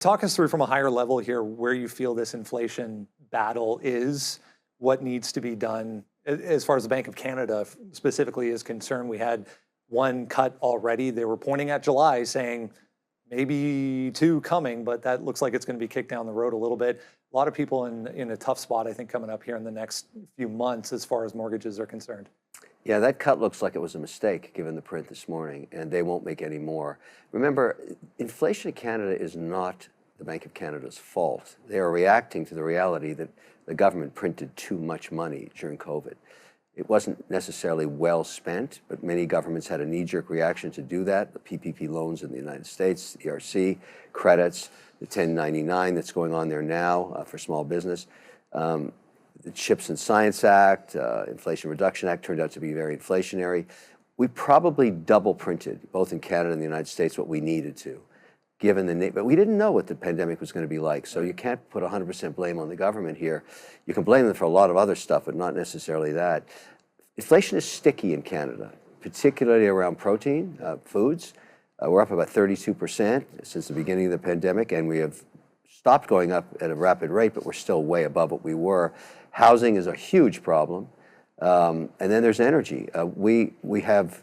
Talk us through from a higher level here where you feel this inflation battle is, what needs to be done as far as the Bank of Canada specifically is concerned. We had one cut already. They were pointing at July saying maybe two coming, but that looks like it's going to be kicked down the road a little bit. A lot of people in a tough spot, I think, coming up here in the next few months as far as mortgages are concerned. Yeah, that cut looks like it was a mistake given the print this morning, and they won't make any more. Remember, inflation in Canada is not the Bank of Canada's fault. They are reacting to the reality that the government printed too much money during COVID. It wasn't necessarily well spent, but many governments had a knee-jerk reaction to do that. The PPP loans in the United States, the ERC credits, the 1099 that's going on there now for small business. The CHIPS and Science Act, Inflation Reduction Act turned out to be very inflationary. We probably double printed, both in Canada and the United States, what we needed to, given the but we didn't know what the pandemic was going to be like. So you can't put 100% blame on the government here. You can blame them for a lot of other stuff, but not necessarily that. Inflation is sticky in Canada, particularly around protein, foods. We're up about 32% since the beginning of the pandemic, and we have stopped going up at a rapid rate, but we're still way above what we were. Housing is a huge problem. And then there's energy. We have,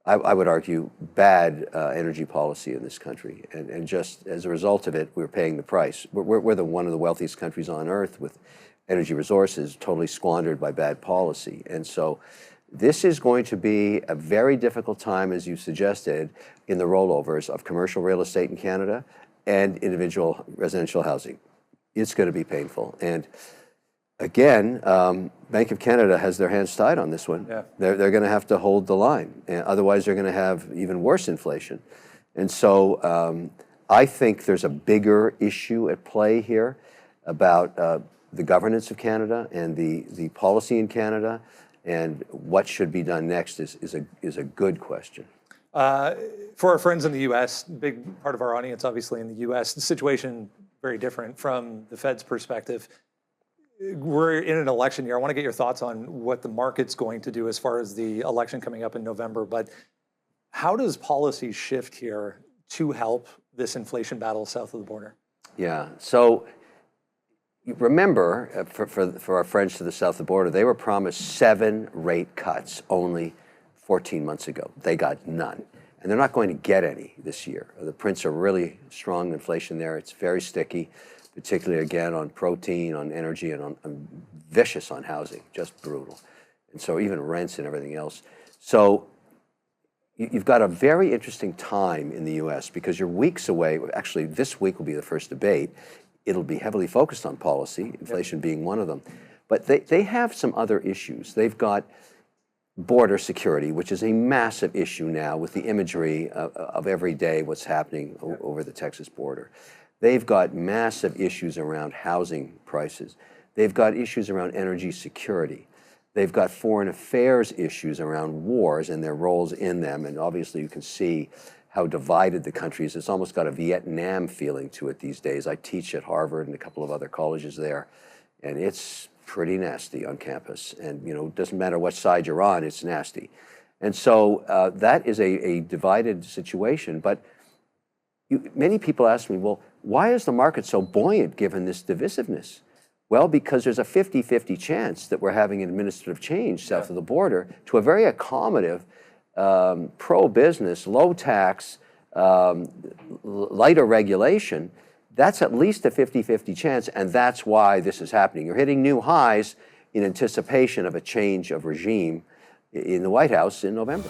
I would argue, bad energy policy in this country. And just as a result of it, we're paying the price. We're one of the wealthiest countries on earth with energy resources totally squandered by bad policy. And so this is going to be a very difficult time, as you suggested, in the rollovers of commercial real estate in Canada and individual residential housing. It's going to be painful. And again, Bank of Canada has their hands tied on this one. Yeah. They're going to have to hold the line. Otherwise, they're going to have even worse inflation. And so I think there's a bigger issue at play here about the governance of Canada and the policy in Canada, and what should be done next is a good question. For our friends in the U.S., big part of our audience, obviously in the U.S., the situation very different from the Fed's perspective. We're in an election year. I want to get your thoughts on what the market's going to do as far as the election coming up in November. But how does policy shift here to help this inflation battle south of the border? Yeah. So remember, for our friends to the south of the border, they were promised 7 rate cuts only 14 months ago. They got none. And they're not going to get any this year. The prints are really strong inflation there. It's very sticky, particularly, again, on protein, on energy, and on vicious on housing, just brutal. And so even rents and everything else. So you've got a very interesting time in the U.S. because you're weeks away. Actually, this week will be the first debate. It'll be heavily focused on policy, inflation being one of them. But they have some other issues. They've got border security, which is a massive issue now with the imagery of every day what's happening over the Texas border. They've got massive issues around housing prices. They've got issues around energy security. They've got foreign affairs issues around wars and their roles in them. And obviously you can see how divided the country is. It's almost got a Vietnam feeling to it these days. I teach at Harvard and a couple of other colleges there, and it's pretty nasty on campus. And, you know, it doesn't matter what side you're on, it's nasty. And so that is a divided situation. But many people ask me, well, why is the market so buoyant given this divisiveness? Well, because there's a 50-50 chance that we're having an administrative change south of the border to a very accommodative, pro-business, low-tax, lighter regulation. That's at least a 50-50 chance, and that's why this is happening. You're hitting new highs in anticipation of a change of regime in the White House in November.